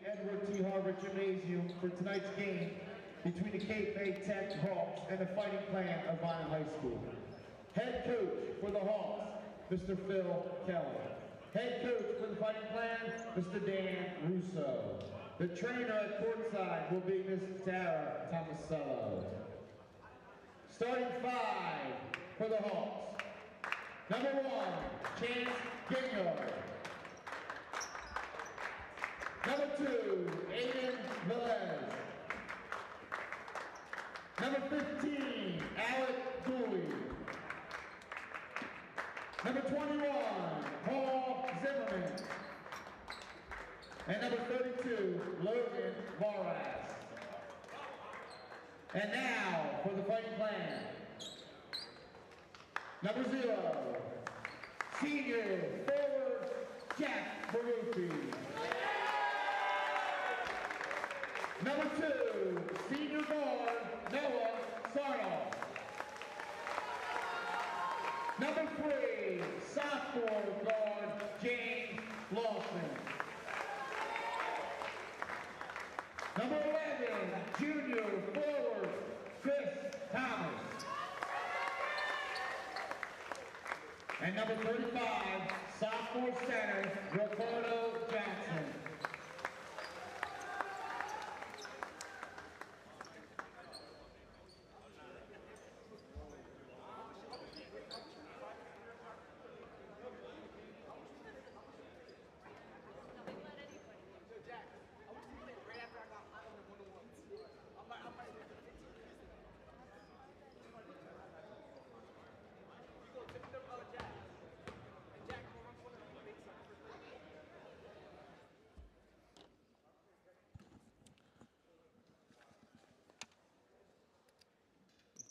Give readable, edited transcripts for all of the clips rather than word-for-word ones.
Edward T. Harvard Gymnasium for tonight's game between the CapeTech Hawks and the Fighting Clan of Vineland High School. Head coach for the Hawks, Mr. Phil Kelly. Head coach for the Fighting Clan, Mr. Dan Russo. The trainer at courtside will be Ms. Tara Tomasello. Starting five for the Hawks. Number 1, Chance Ginyard. Number 2, Aiden Velez. Number 15, Alec Dooley. Number 21, Paul Zimmerman. And number 32, Logan Varas. And now for the Fighting Clan. Number 0, senior forward Jack Barufi. Number 2, senior guard Noah Sarnoff. Number 3, sophomore guard James Lawson. Number 11, junior forward Chris Thomas. And number 35, sophomore center Ricardo Johnson.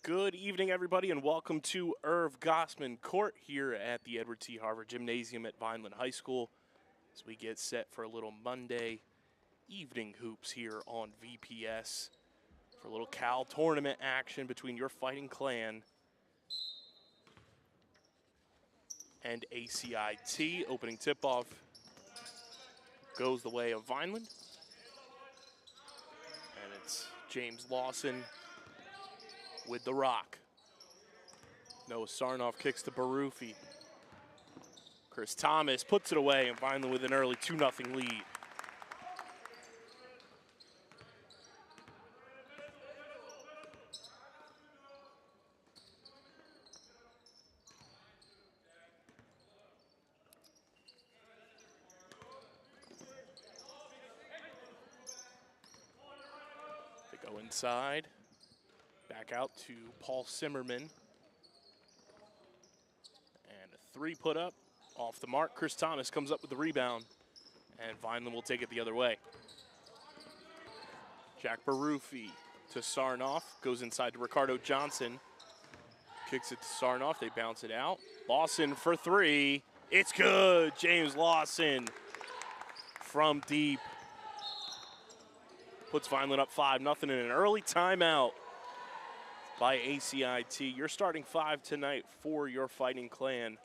Good evening, everybody, and welcome to Irv Gosman Court here at the Edward T. Harvard Gymnasium at Vineland High School as we get set for a little Monday evening hoops here on VPS for a little Cal tournament action between your Fighting Clan and ACIT. Opening tip-off goes the way of Vineland, and it's James Lawson with the rock. Noah Sarnoff kicks to Barufi. Chris Thomas puts it away, and Vineland with an early 2-0 lead. They go inside. Back out to Paul Zimmerman. And a 3 put up off the mark. Chris Thomas comes up with the rebound, and Vineland will take it the other way. Jack Barufi to Sarnoff, goes inside to Ricardo Johnson. Kicks it to Sarnoff, they bounce it out. Lawson for 3, it's good. James Lawson from deep. Puts Vineland up 5-0 in an early timeout by ACIT. You're starting 5 tonight for your Fighting Clan.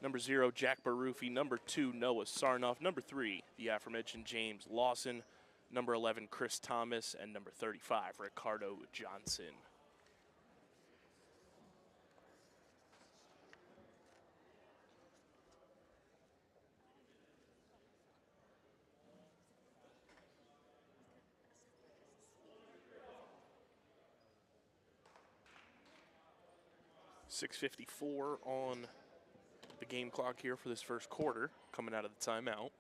Number 0, Jack Barufi. Number 2, Noah Sarnoff. Number 3, the aforementioned James Lawson. Number 11, Chris Thomas. And number 35, Ricardo Johnson. .6:54 on the game clock here for this first quarter, coming out of the timeout.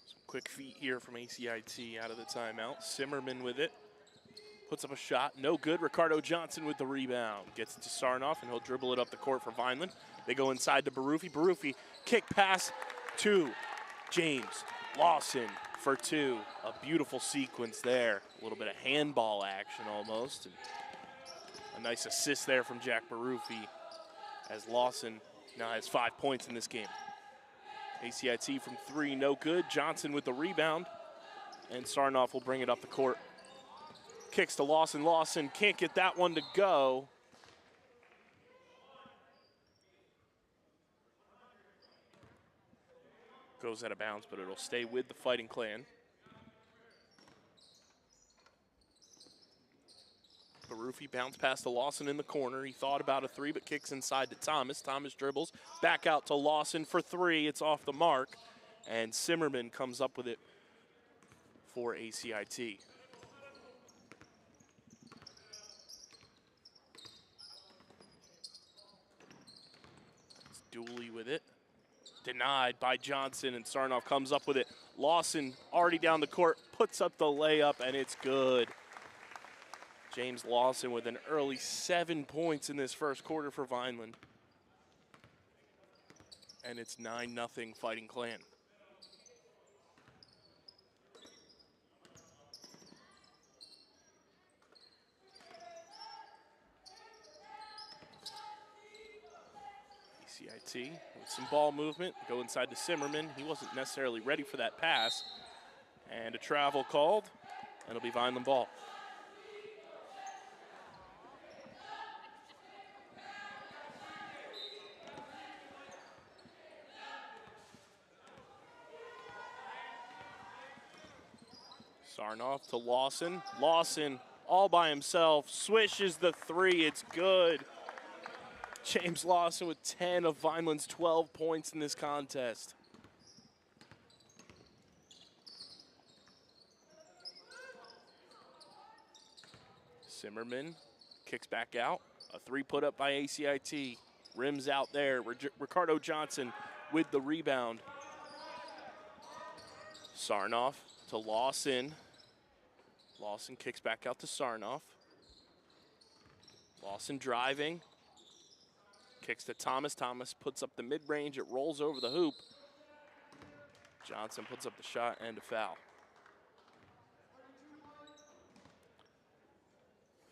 Some quick feet here from ACIT out of the timeout. Zimmerman with it. Puts up a shot, no good. Ricardo Johnson with the rebound. Gets it to Sarnoff, and he'll dribble it up the court for Vineland. They go inside to Barufi. Barufi, kick pass to James Lawson for 2. A beautiful sequence there. A little bit of handball action almost. And a nice assist there from Jack Barufi as Lawson now has 5 points in this game. ACIT from 3, no good. Johnson with the rebound, and Sarnoff will bring it up the court. Kicks to Lawson. Lawson can't get that one to go. Goes out of bounds, but it'll stay with the Fighting Clan. Barufi bounced past to Lawson in the corner. He thought about a three, but kicks inside to Thomas. Thomas dribbles back out to Lawson for three. It's off the mark, and Zimmerman comes up with it for ACIT. It's Dooley with it. Denied by Johnson, and Sarnoff comes up with it. Lawson already down the court, puts up the layup, and it's good. James Lawson with an early 7 points in this first quarter for Vineland. And it's 9-0 Fighting Clan. ACIT with some ball movement, go inside to Zimmerman. He wasn't necessarily ready for that pass. And a travel called, and it'll be Vineland ball. Sarnoff to Lawson. Lawson all by himself, swishes the three, it's good. James Lawson with 10 of Vineland's 12 points in this contest. Zimmerman kicks back out. A three put up by ACIT. Rims out there. Ricardo Johnson with the rebound. Sarnoff to Lawson. Lawson kicks back out to Sarnoff. Lawson driving. Kicks to Thomas. Thomas puts up the mid-range. It rolls over the hoop. Johnson puts up the shot and a foul.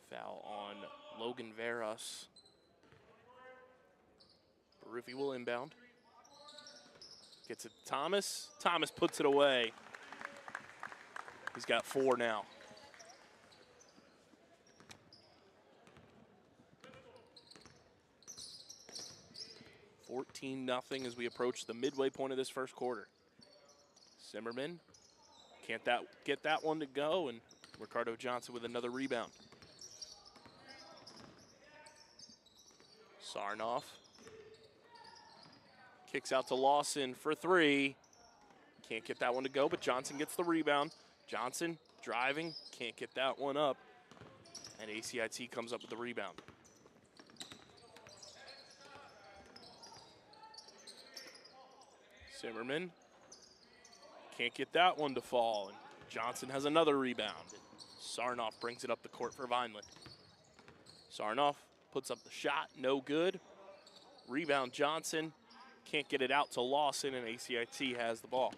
Foul on Logan Veras. Barufi will inbound. Gets it to Thomas. Thomas puts it away. He's got 4 now. 14-0 as we approach the midway point of this first quarter. Zimmerman can't get that one to go, and Ricardo Johnson with another rebound. Sarnoff kicks out to Lawson for three. Can't get that one to go, but Johnson gets the rebound. Johnson driving, can't get that one up, and ACIT comes up with the rebound. Zimmerman can't get that one to fall, and Johnson has another rebound. Sarnoff brings it up the court for Vineland. Sarnoff puts up the shot, no good. Rebound Johnson, can't get it out to Lawson, and ACIT has the ball.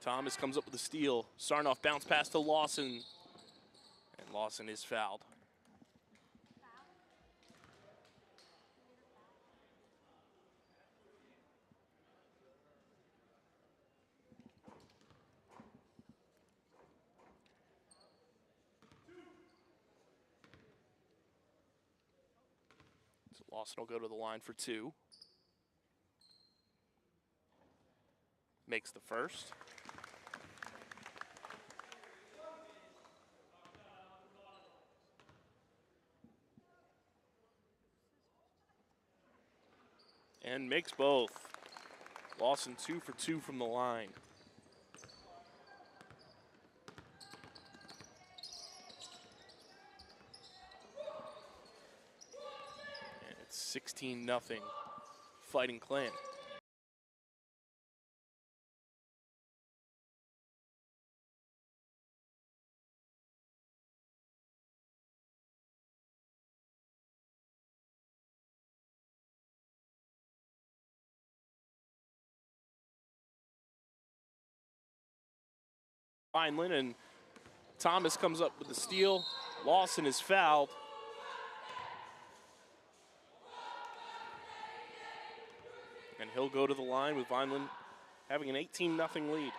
Thomas comes up with a steal. Sarnoff bounce pass to Lawson, and Lawson is fouled. So Lawson will go to the line for 2. Makes the first. And makes both. Lawson 2 for 2 from the line. And it's 16-0 Fighting Clan. Vineland, and Thomas comes up with the steal. Lawson is fouled. And he'll go to the line with Vineland having an 18-0 lead.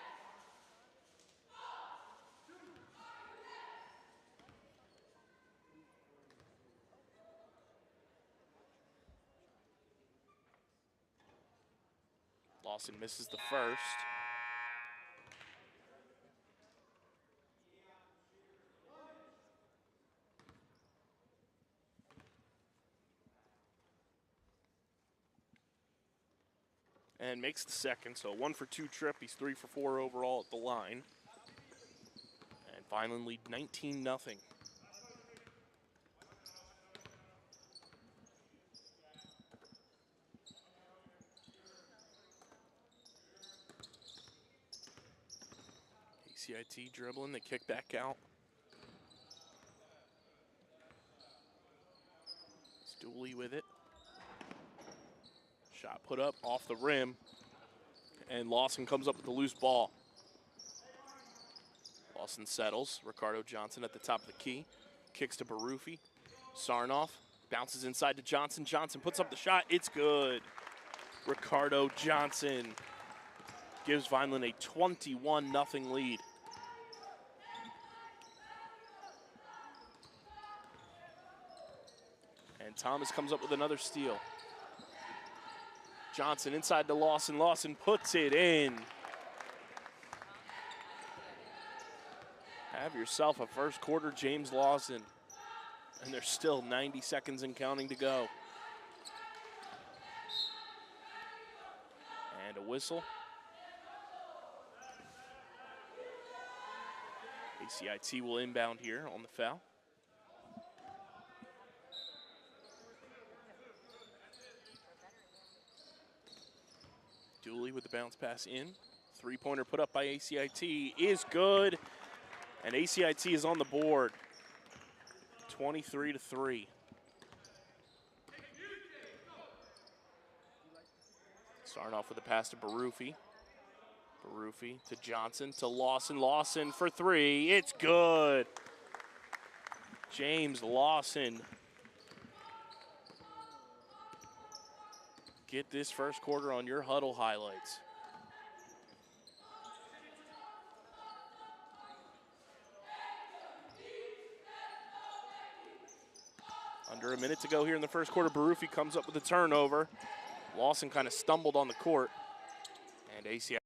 Lawson misses the first. And makes the second, so 1-for-2 trip. He's 3-for-4 overall at the line. And Vineland lead 19-0. ACIT dribbling, they kick back out. Dooley with it. Shot put up off the rim, and Lawson comes up with the loose ball. Lawson settles. Ricardo Johnson at the top of the key. Kicks to Barufi. Sarnoff bounces inside to Johnson. Johnson puts up the shot. It's good. Ricardo Johnson gives Vineland a 21-0 lead. And Thomas comes up with another steal. Johnson inside to Lawson. Lawson puts it in. Have yourself a first quarter James Lawson. And there's still 90 seconds and counting to go. And a whistle. ACIT will inbound here on the foul. Dooley with the bounce pass in. Three-pointer put up by ACIT is good. And ACIT is on the board. 23-3. Starting off with a pass to Barufi. Barufi to Johnson to Lawson. Lawson for three. It's good. James Lawson. Get this first quarter on your huddle highlights. Under a minute to go here in the first quarter. Barufi comes up with a turnover. Lawson kind of stumbled on the court. And ACI.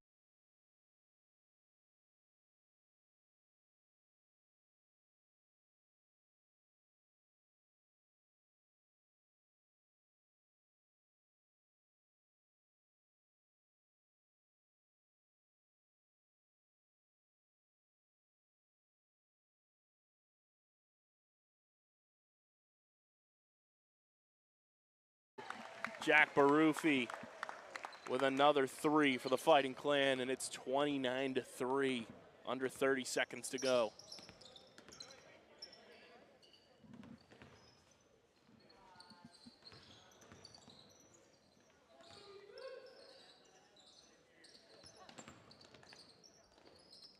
Jack Barufi with another three for the Fighting Clan, and it's 29-3, under 30 seconds to go.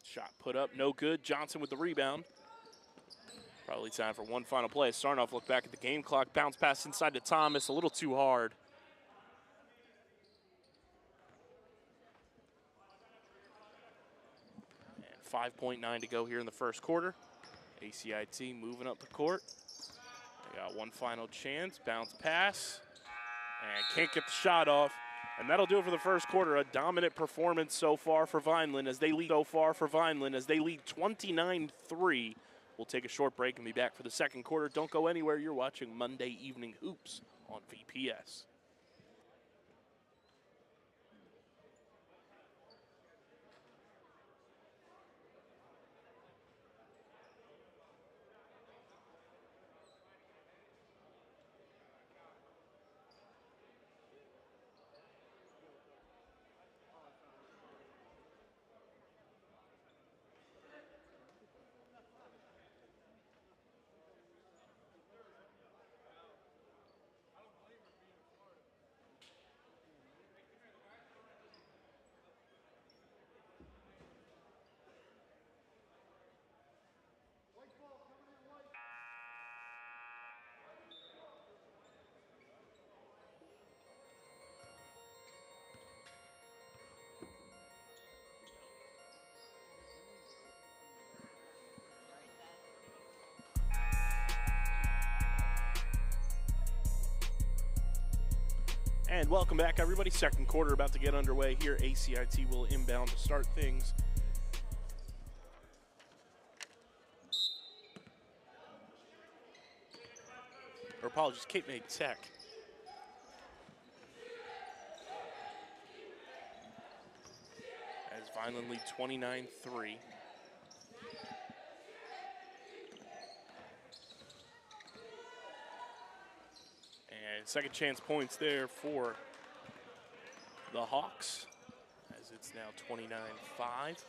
Shot put up, no good. Johnson with the rebound. Probably time for one final play. Sarnoff looked back at the game clock, bounce pass inside to Thomas, a little too hard. And 5.9 to go here in the first quarter. ACIT moving up the court. They got one final chance, bounce pass, and can't get the shot off. And that'll do it for the first quarter. A dominant performance so far for Vineland as they lead 29-3. We'll take a short break and be back for the second quarter. Don't go anywhere. You're watching Monday Evening Hoops on VPS. And welcome back, everybody. Second quarter about to get underway here. ACIT will inbound to start things. Or apologies, CapeTech. As Vineland lead 29-3. And second chance points there for the Hawks, as it's now 29-5.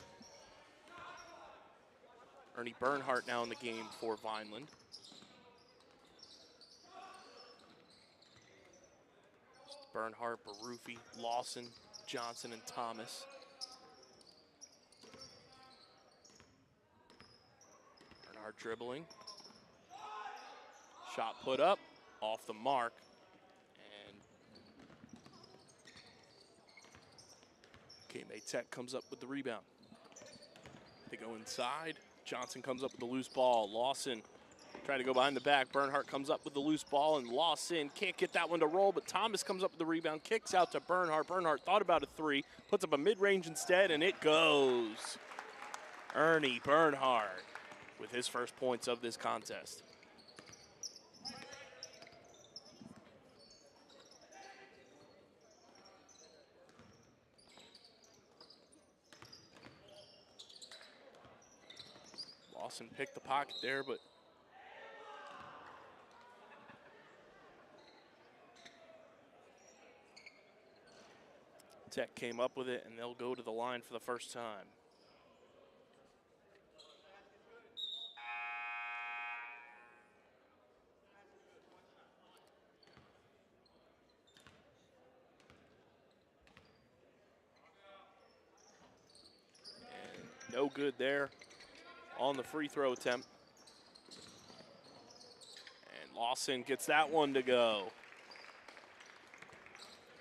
Ernie Bernhardt now in the game for Vineland. Bernhardt, Barufi, Lawson, Johnson, and Thomas. Bernhardt dribbling. Shot put up, off the mark. CapeTech comes up with the rebound. They go inside. Johnson comes up with the loose ball. Lawson trying to go behind the back. Bernhardt comes up with the loose ball, and Lawson can't get that one to roll, but Thomas comes up with the rebound, kicks out to Bernhardt. Bernhardt thought about a three, puts up a mid-range instead, and it goes. Ernie Bernhardt with his first points of this contest. Lawson picked the pocket there, but Tech came up with it, and they'll go to the line for the first time. And no good there on the free throw attempt. And Lawson gets that one to go.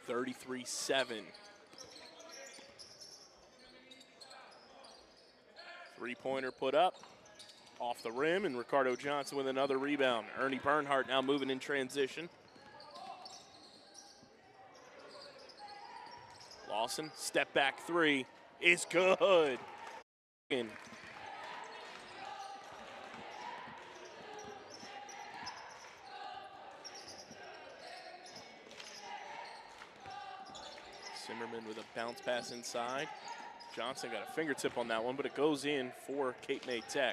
33-7. Three-pointer put up, off the rim, and Ricardo Johnson with another rebound. Ernie Bernhardt now moving in transition. Lawson, step back three is good. Zimmerman with a bounce pass inside. Johnson got a fingertip on that one, but it goes in for CapeTech.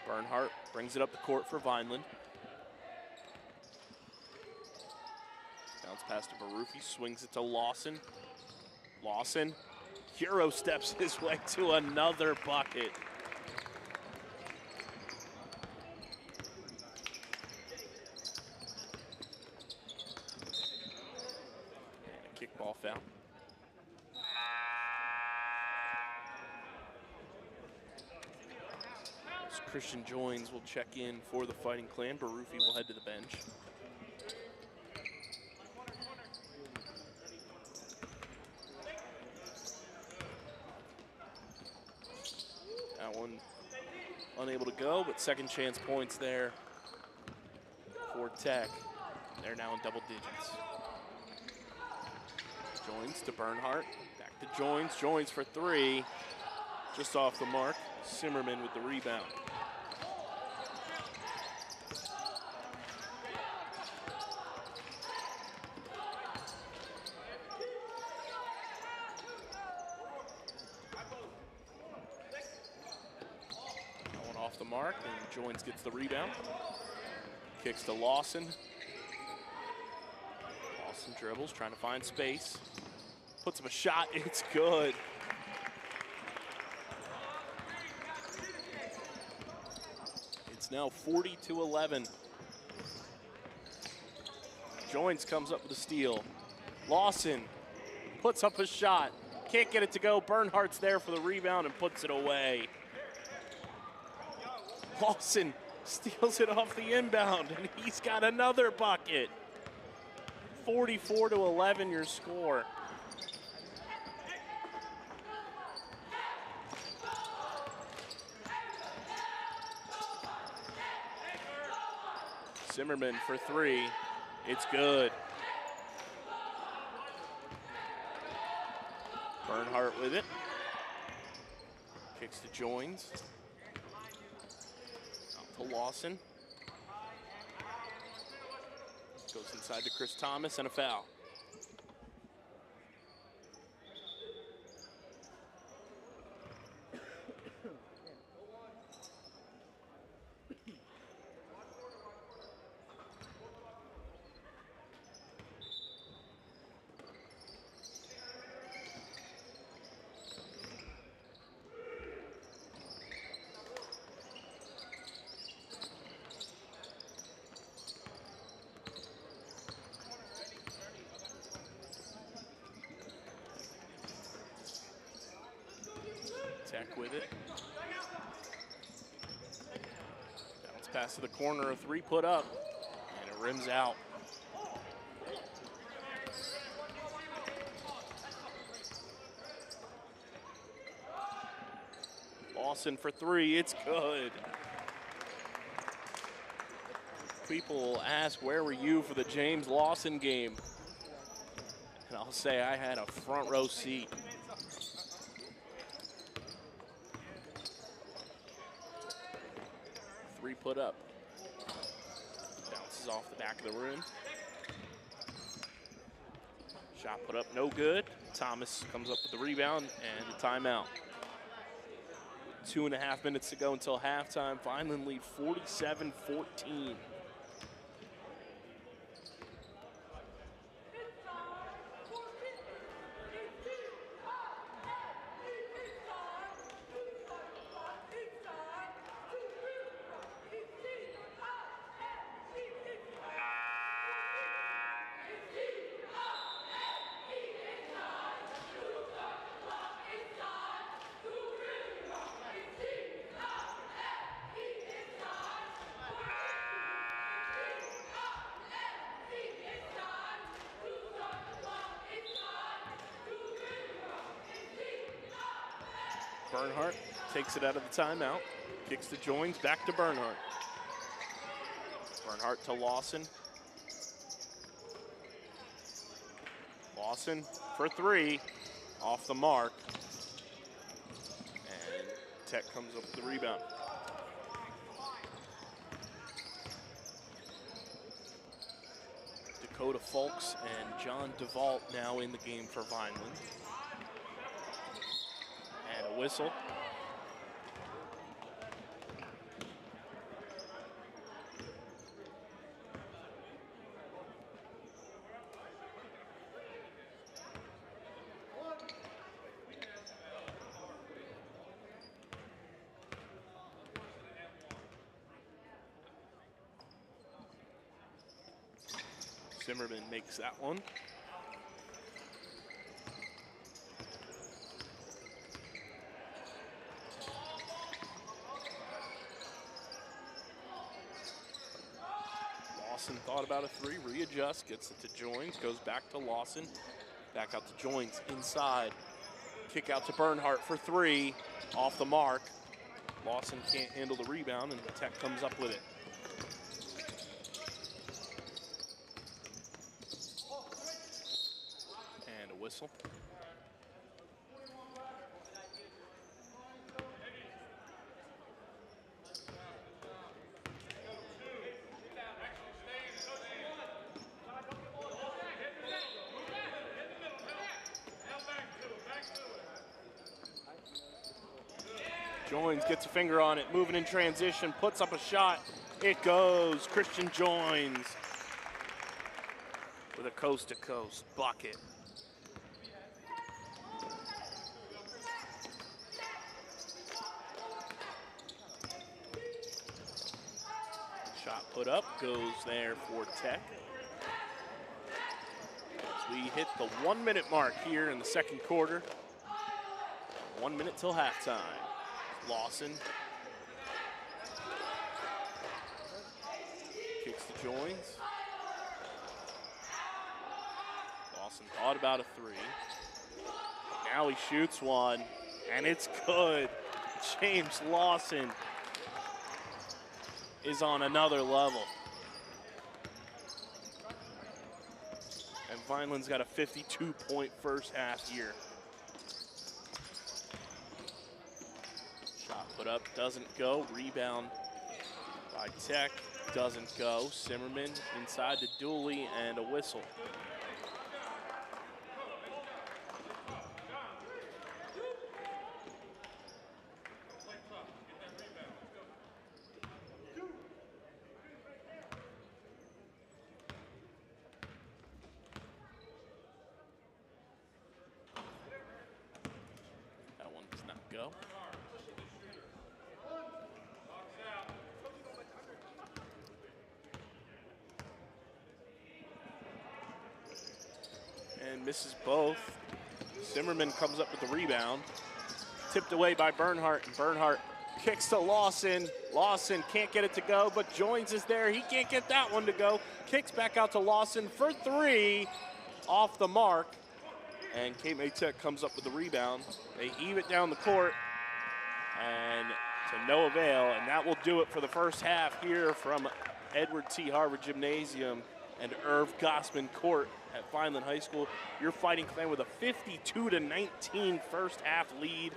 Bernhardt brings it up the court for Vineland. Bounce pass to Barufi, swings it to Lawson. Lawson, Euro steps his way to another bucket. Kickball foul. As Christian Joins will check in for the Fighting Clan. Barufi will head to the bench. That one unable to go, but second chance points there for Tech. They're now in double digits. Joins to Bernhardt, back to Joins. Joins for three, just off the mark. Zimmerman with the rebound. Going off the mark, and Joins gets the rebound. Kicks to Lawson. Lawson dribbles, trying to find space. Puts up a shot, it's good. It's now 40-11. Joins comes up with a steal. Lawson puts up a shot. Can't get it to go. Bernhardt's there for the rebound and puts it away. Lawson steals it off the inbound, and he's got another bucket. 44-11 your score. Zimmerman for three, It's good. Bernhardt with it. Kicks to Joins. Out to Lawson. Goes inside to Chris Thomas and a foul. Tech with it. Bounce pass to the corner, a three put up, and it rims out. Lawson for three, it's good. People ask, where were you for the James Lawson game? And I'll say I had a front row seat. Three put up. Bounces off the back of the rim. Shot put up, no good. Thomas comes up with the rebound and a timeout. 2.5 minutes to go until halftime. Vineland lead 47-14. Bernhardt takes it out of the timeout. Kicks to Joins, back to Bernhardt. Bernhardt to Lawson. Lawson for three, off the mark. And Tech comes up with the rebound. Dakota Fulks and John DeVault now in the game for Vineland. And a whistle. Zimmerman makes that one. Lawson thought about a three, readjusts, gets it to Joins, goes back to Lawson, back out to Joins, inside. Kick out to Bernhardt for three, off the mark. Lawson can't handle the rebound, and Tech comes up with it. And a whistle. Joins gets a finger on it, moving in transition, puts up a shot. It goes. Christian Joins with a coast-to-coast bucket. Shot put up, goes there for Tech. As we hit the 1 minute mark here in the second quarter. 1 minute till halftime. Lawson kicks to Joins. Lawson thought about a three. Now he shoots one, and it's good. James Lawson is on another level. Vineland's got a 52-point first half here. Shot put up, doesn't go. Rebound by Tech, doesn't go. Zimmerman inside to Dooley, and a whistle. That one does not go. And misses both. Zimmerman comes up with the rebound. Tipped away by Bernhardt, and Bernhardt kicks to Lawson. Lawson can't get it to go, but Joins is there. He can't get that one to go. Kicks back out to Lawson for three, off the mark. And CapeTech comes up with the rebound. They heave it down the court, and to no avail. And that will do it for the first half here from Edward T. Harvard Gymnasium and Irv Gosman Court at Vineland High School. Your Fighting Clan with a 52-19 first half lead.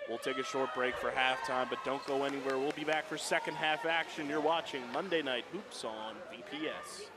We'll take a short break for halftime, but don't go anywhere. We'll be back for second half action. You're watching Monday Night Hoops on VPS.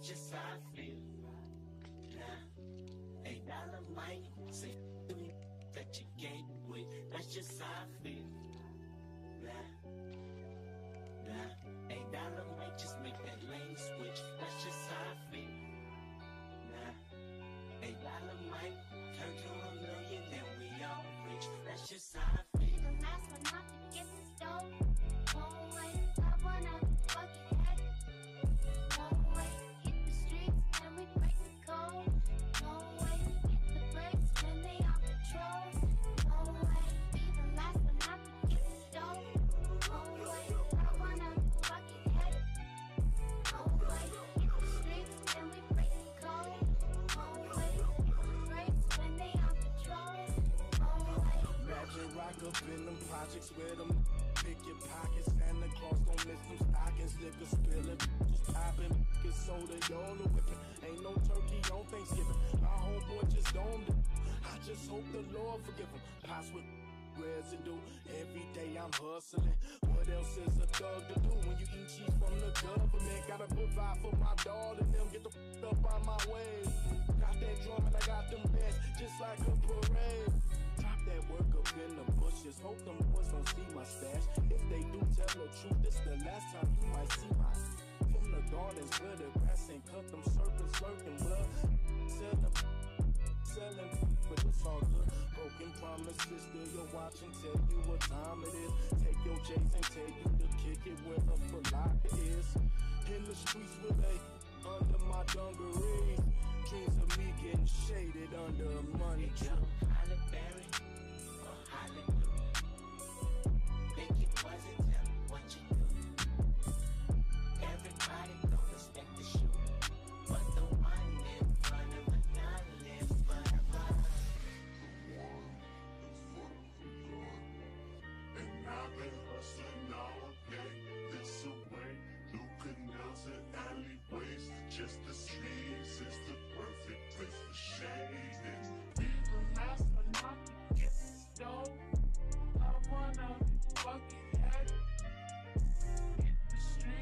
Just how I feel. Nah, $8 might say that you gave with. That's just how I feel. Nah, $8 might just make that lane switch. That's just how I feel. Nah, $8 might turn to $1 million, then we all rich. That's just how I feel. The last one not to get the stove. Won't wait, I wanna bucket head. Won't wait. Up in them projects with them, pick your pockets, Santa Claus don't miss them stockings, liquor spilling, just popping, get soda, y'all the whipping, ain't no turkey on Thanksgiving, my homeboy just domed it, I just hope the Lord forgive him, pots with residue, every day I'm hustling, what else is a thug to do when you eat cheese from the government, gotta provide for my daughter and them, get the up on my way, got that drum and I got them bands, just like a parade. That work up in the bushes, hope them boys don't see my stash. If they do tell the truth, this the last time you might see my from the gardens where the grass ain't cut, them serpents lurking blood. Selling, but it's all good. Broken promises, still you're watching, tell you what time it is. Take your chase and tell you to kick it where the philosophy is. In the streets with they under my dungarees. Dreams of me getting shaded under a money tree. Everybody don't respect the shoe, but the one in front of the gun lives forever. And I've been hustling all day, this away, through canals and alleyways, just the sleeves is the perfect place for shading. Be the last one not to get stove. I wanna bucket head, hit the street.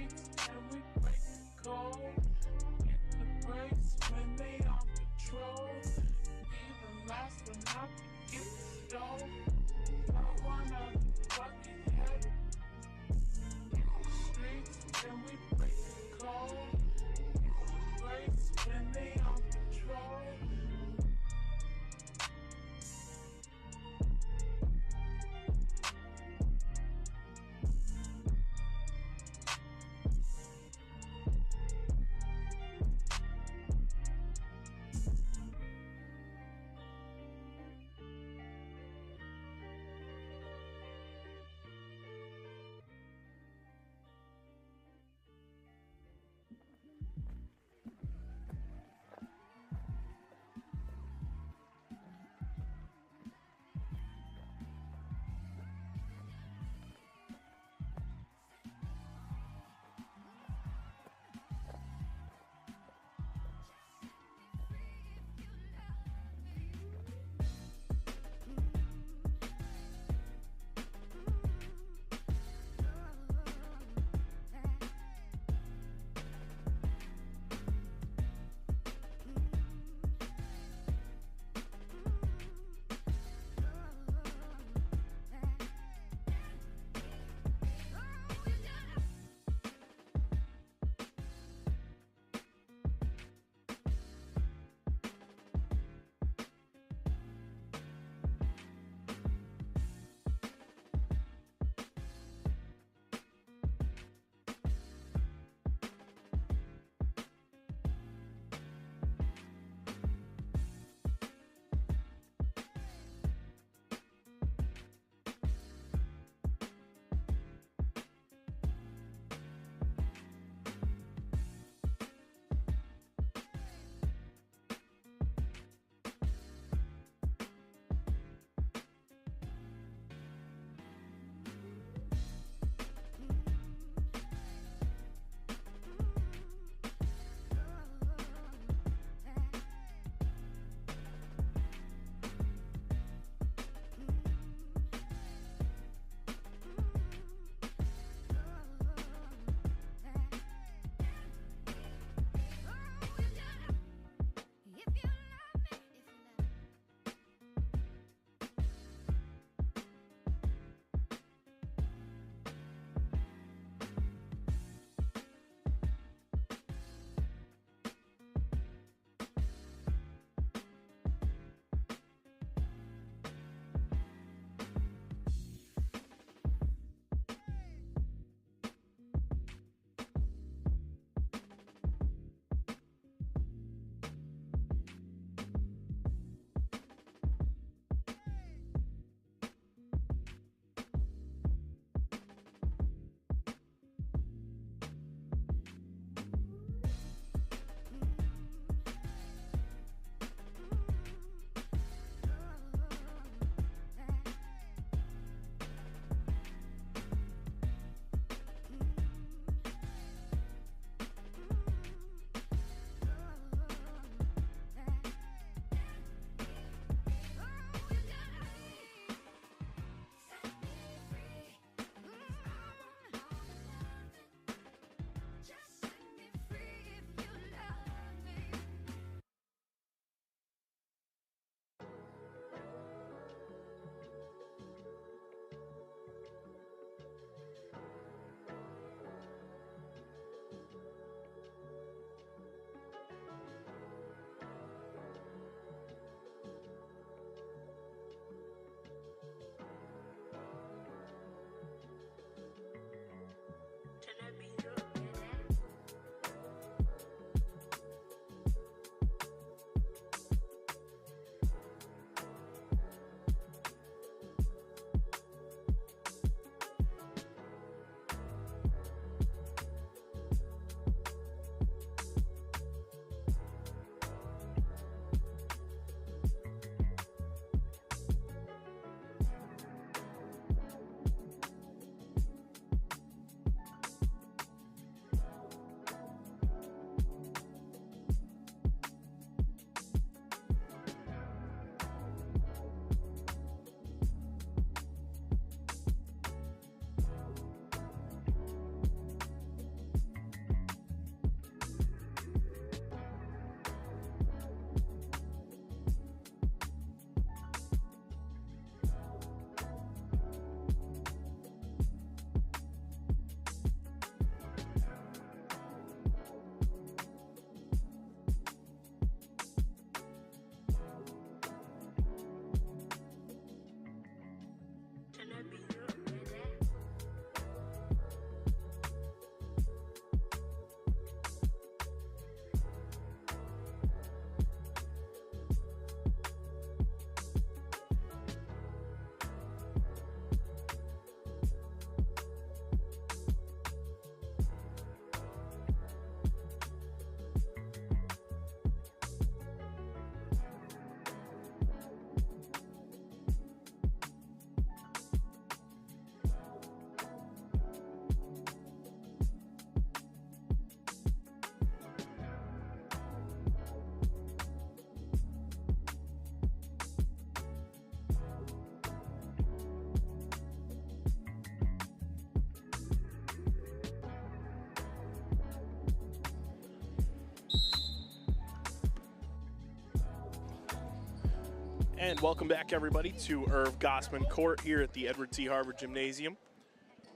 And welcome back, everybody, to Irv Gosman Court here at the Edward T. Harvard Gymnasium.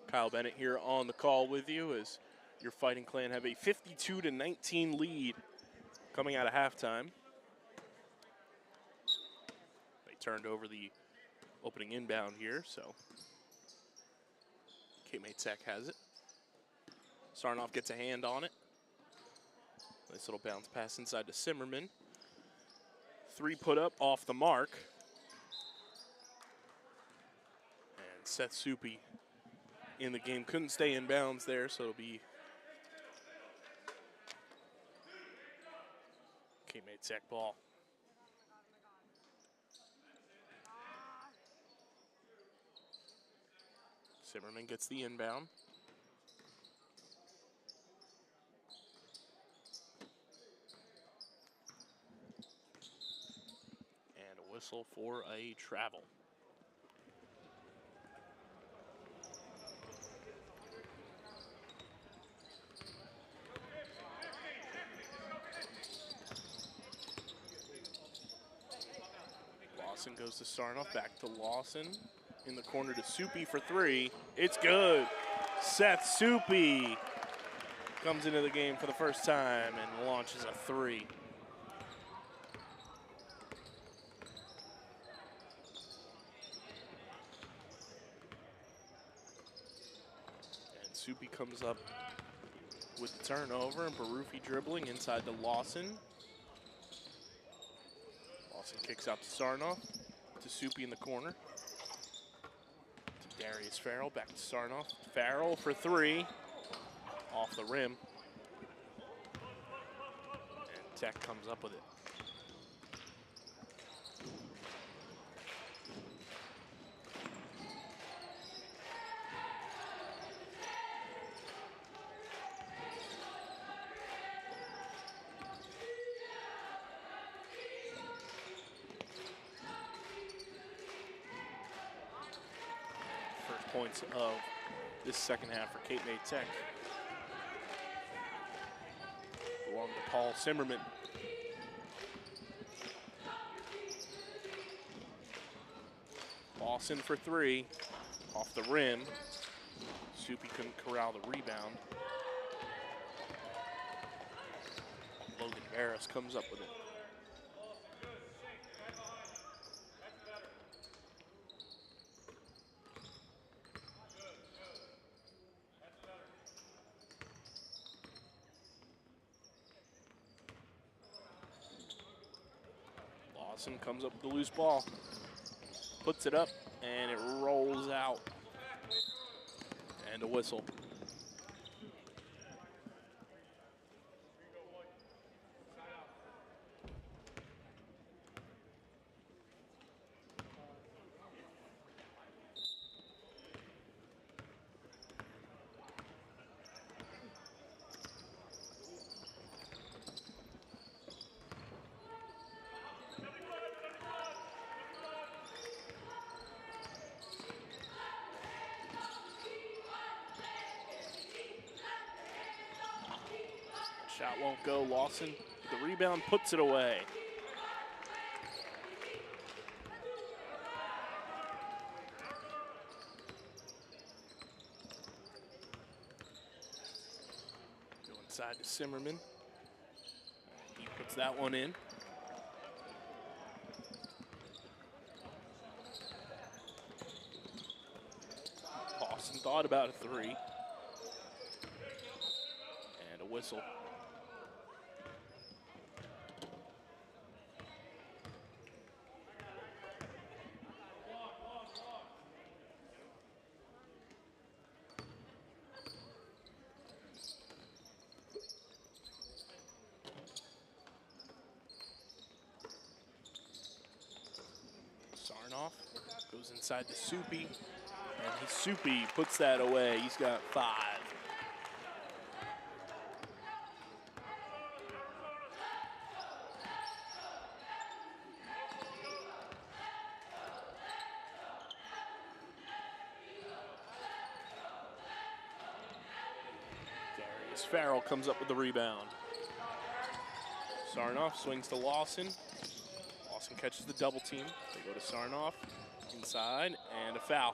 Kyle Bennett here on the call with you as your Fighting Clan have a 52-19 lead coming out of halftime. They turned over the opening inbound here, so CapeTech has it. Sarnoff gets a hand on it. Nice little bounce pass inside to Simmerman. 3 put up off the mark. And Seth Soupy in the game. Couldn't stay in bounds there, so it'll be CapeTech ball. Simmerman gets the inbound. Whistle for a travel. Lawson goes to Sarnoff, back to Lawson. In the corner to Soupy for 3. It's good. Seth Soupy comes into the game for the first time and launches a 3. Soupy comes up with the turnover, and Barufi dribbling inside to Lawson. Lawson kicks out to Sarnoff, to Soupy in the corner. To Darius Farrell, back to Sarnoff. Farrell for 3, off the rim. And Tech comes up with it. Points of this second half for CapeTech belong to Paul Simmerman. Lawson for 3, off the rim. Soupy couldn't corral the rebound. Logan Barris comes up with it. Lawson comes up with the loose ball, puts it up, and it rolls out. And a whistle. Shot won't go. Lawson with the rebound, puts it away. Go inside to Simmerman. He puts that one in. Lawson thought about a 3. And a whistle. Sarnoff goes inside to Soupy, and Soupy puts that away. He's got 5. Darius Farrell comes up with the rebound. Sarnoff swings to Lawson. Lawson catches the double team. They go to Sarnoff, inside, and a foul.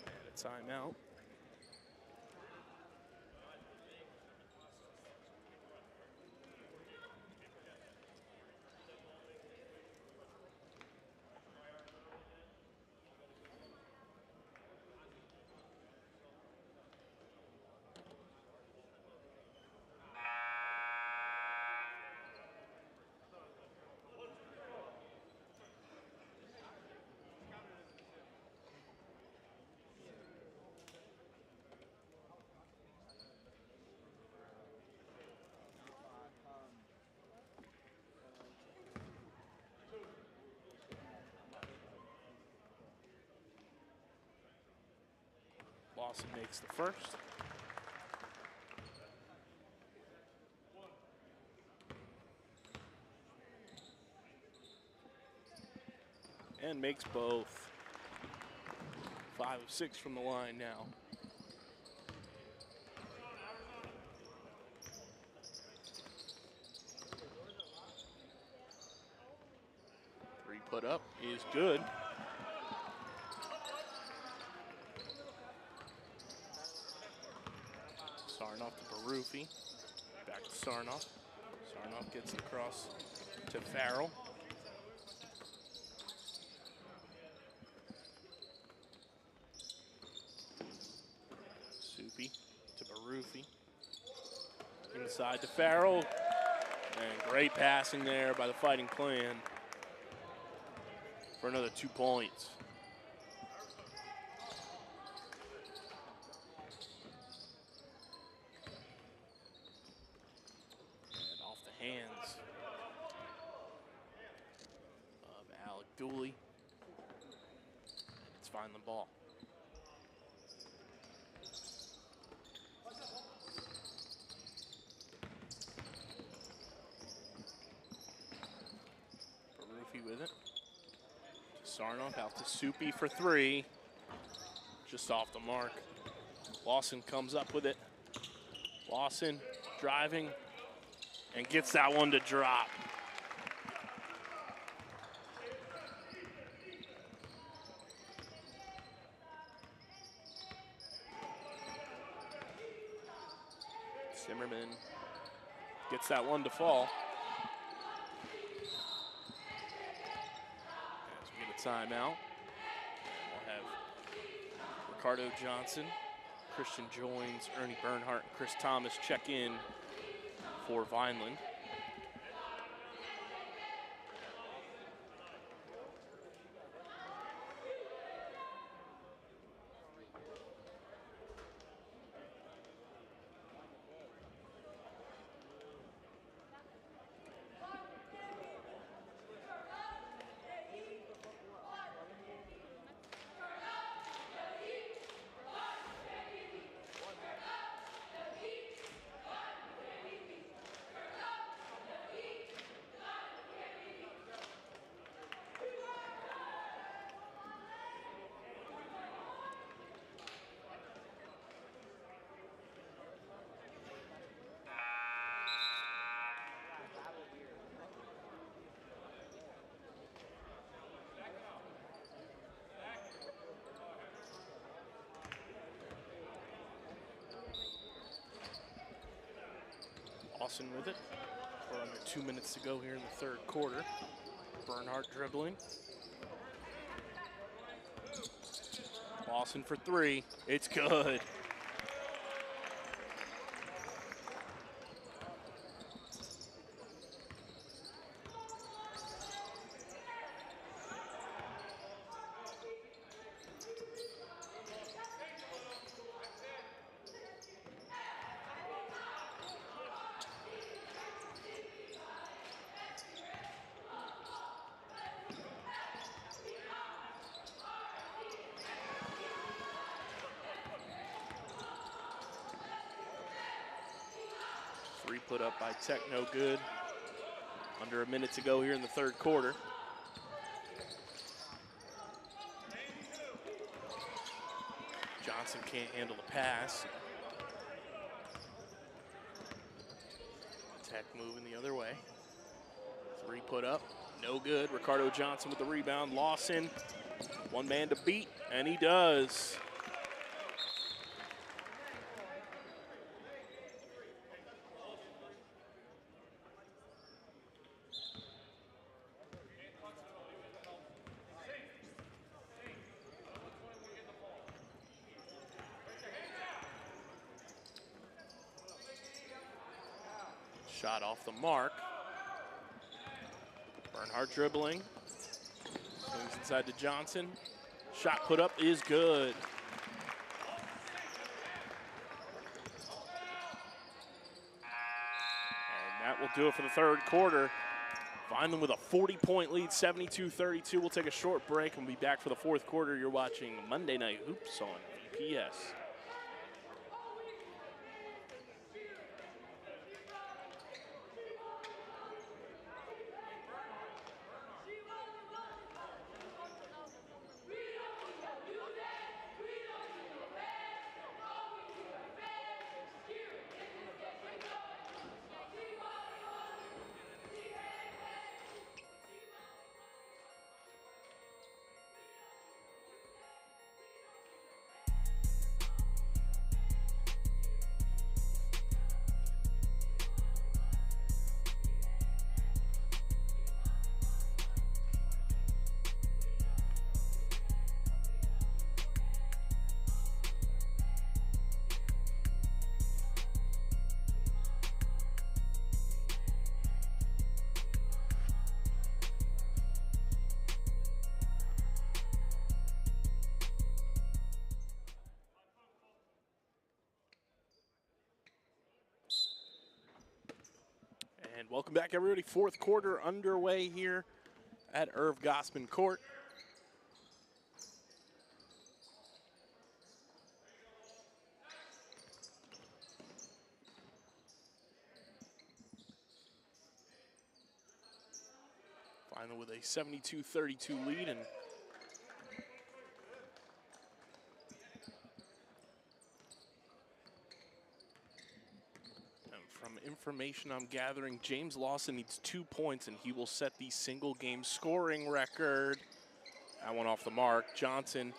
And a timeout. Lawson makes the first. And makes both. 5 of 6 from the line now. Three put up is good. Sarnoff to Barufi. Back to Sarnoff. Sarnoff gets it across to Farrell. Soupy to Barufi. Inside to Farrell. And great passing there by the Fighting Clan for another 2 points. Hands of Alec Dooley. It's finding the ball. Barufi with it. Sarnoff out to Soupy for 3. Just off the mark. Lawson comes up with it. Lawson driving. And gets that one to drop. Zimmerman gets that one to fall. As we get a timeout, we'll have Ricardo Johnson, Christian Joins, Ernie Bernhardt, and Chris Thomas check in for Vineland. Lawson with it. We're under 2 minutes to go here in the third quarter. Bernhardt dribbling. Lawson for 3. It's good. Put up by Tech, no good. Under a minute to go here in the third quarter. Johnson can't handle the pass. Tech moving the other way. Three put up, no good. Ricardo Johnson with the rebound. Lawson, one man to beat, and he does. Shot off the mark. Bernhardt dribbling. Swings inside to Johnson. Shot put up is good. And that will do it for the third quarter. Vineland with a 40-point lead, 72-32. We'll take a short break and we'll be back for the fourth quarter. You're watching Monday Night Hoops on VPS. And welcome back, everybody. Fourth quarter underway here at Irv Gosman Court. Final with a 72-32 lead, and from information I'm gathering, James Lawson needs 2 points and he will set the single game scoring record. That one off the mark. Johnson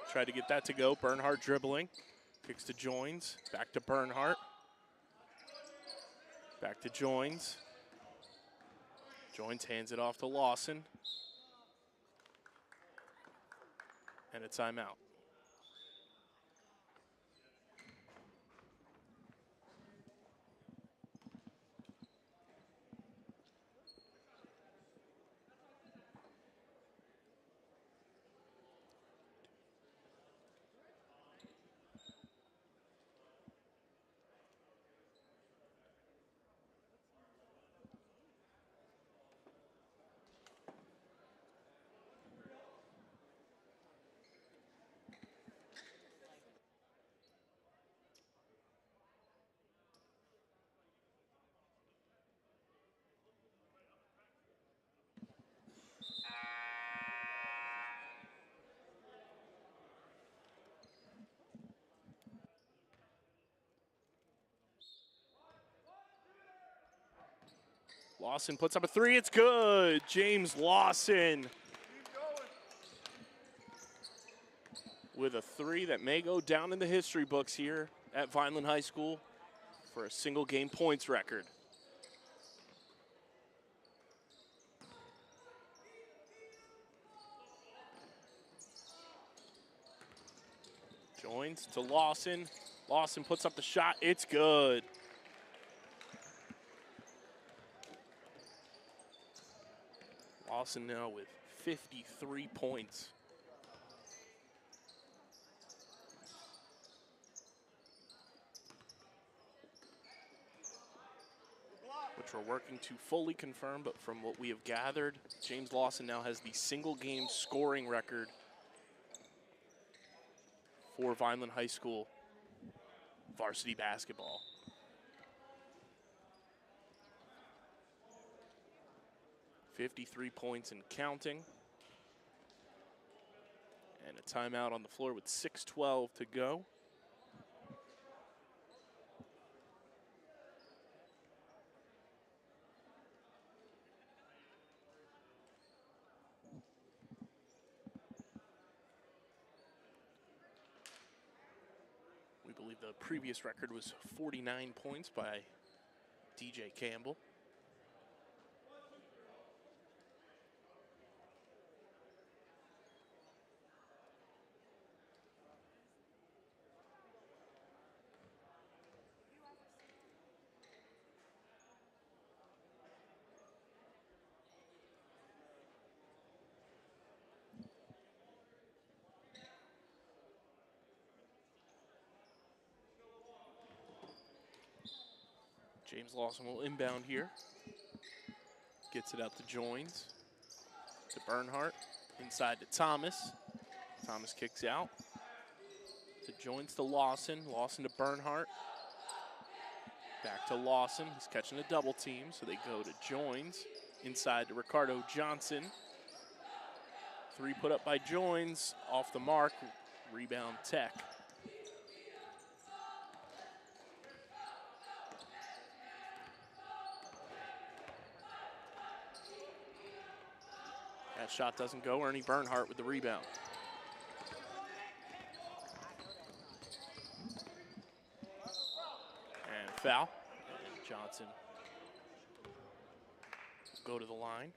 tried to get that to go. Bernhardt dribbling. Kicks to Joins. Back to Bernhardt. Back to Joins. Joins hands it off to Lawson. And a timeout. Lawson puts up a three, it's good. James Lawson with a three that may go down in the history books here at Vineland High School for a single game points record. Joins to Lawson. Lawson puts up the shot, it's good. Lawson now with 53 points. Which we're working to fully confirm, but from what we have gathered, James Lawson now has the single game scoring record for Vineland High School varsity basketball. .53 points and counting. And a timeout on the floor with 6:12 to go. believe the previous record was 49 points by DJ Campbell. James Lawson will inbound here. Gets it out to Joins, to Bernhardt, inside to Thomas. Thomas kicks out. To Joins to Lawson, Lawson to Bernhardt. Back to Lawson, he's catching a double team, so they go to Joins. Inside to Ricardo Johnson. Three put up by Joins, off the mark, rebound Tech. That shot doesn't go. Ernie Bernhardt with the rebound. And foul. And Johnson will go to the line.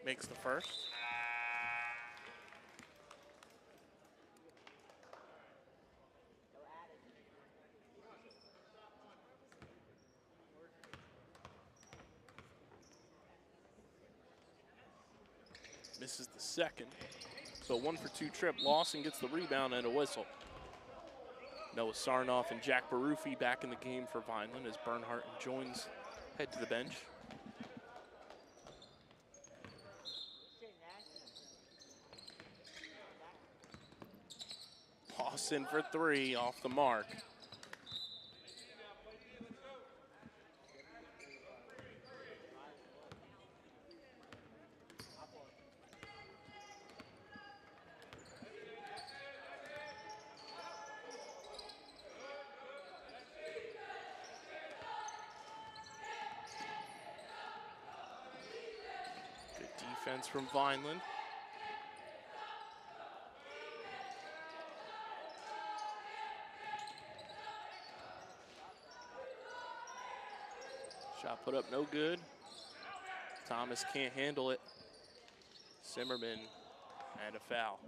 Makes the first. Misses the second. So 1 for 2 trip. Lawson gets the rebound and a whistle. Noah Sarnoff and Jack Barufi back in the game for Vineland as Bernhardt and Joins head to the bench. Lawson for 3, off the mark. Good defense from Vineland. Shot put up no good. Thomas can't handle it. Zimmerman and a foul.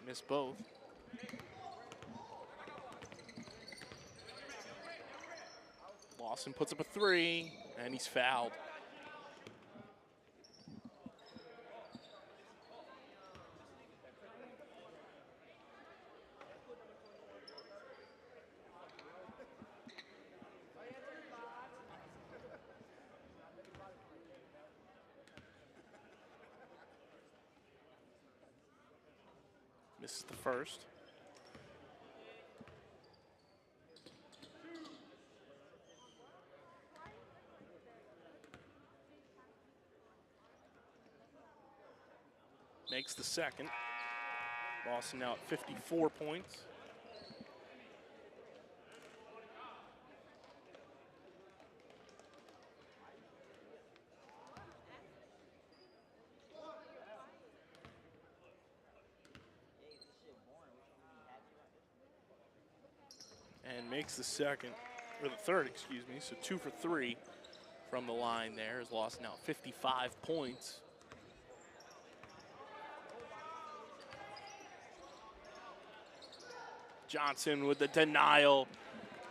Missed both. Lawson puts up a 3, and he's fouled. Misses the first. Makes the second. Lawson now at 54 points. And makes the second, or the third, excuse me. So 2 for 3 from the line there. Is Lawson now at 55 points. Johnson with the denial.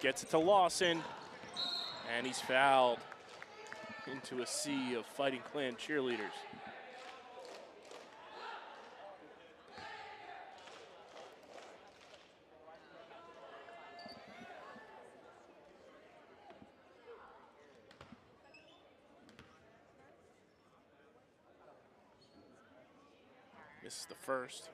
Gets it to Lawson. And he's fouled into a sea of Fighting Clan cheerleaders. This is the first.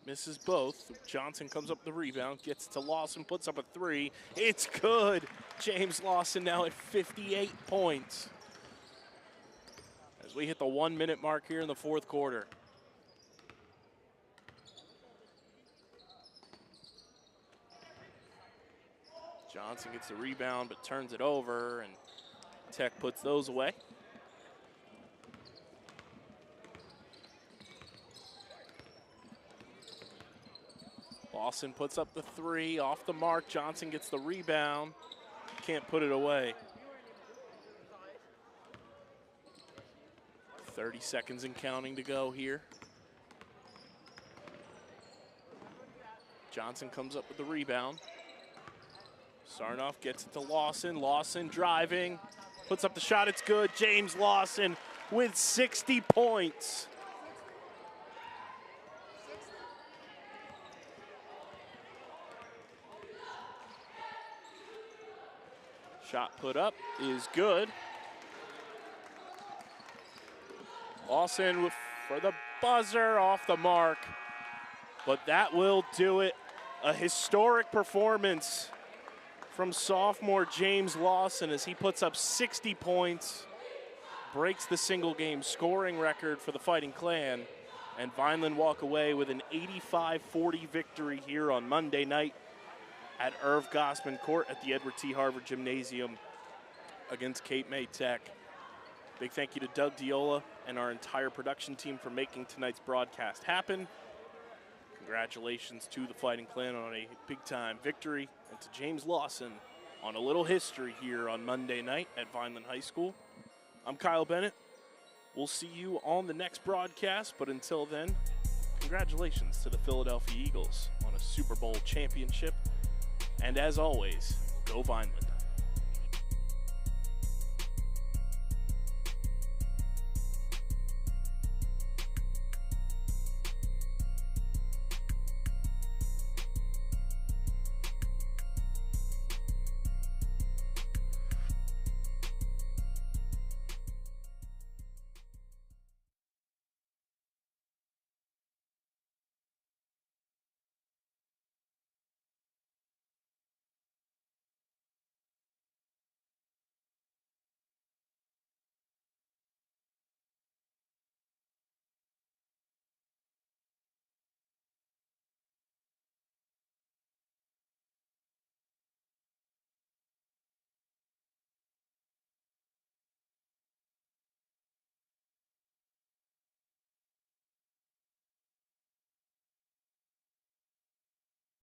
Misses both. Johnson comes up the rebound, gets to Lawson, puts up a three. It's good. James Lawson now at 58 points. As we hit the 1 minute mark here in the fourth quarter. Johnson gets the rebound but turns it over, and Tech puts those away. Lawson puts up the three, off the mark. Johnson gets the rebound, can't put it away. 30 seconds and counting to go here. Johnson comes up with the rebound. Sarnoff gets it to Lawson. Lawson driving, puts up the shot, it's good. James Lawson with 60 points. Shot put up is good. Lawson for the buzzer, off the mark. But that will do it. A historic performance from sophomore James Lawson as he puts up 60 points, breaks the single game scoring record for the Fighting Clan, and Vineland walk away with an 85-40 victory here on Monday night at Irv Gosman Court at the Edward T. Harvard Gymnasium against CapeTech. Big thank you to Doug Diola and our entire production team for making tonight's broadcast happen. Congratulations to the Fighting Clan on a big-time victory, and to James Lawson on a little history here on Monday night at Vineland High School. I'm Kyle Bennett. We'll see you on the next broadcast, but until then, congratulations to the Philadelphia Eagles on a Super Bowl championship. And as always, go Vineland.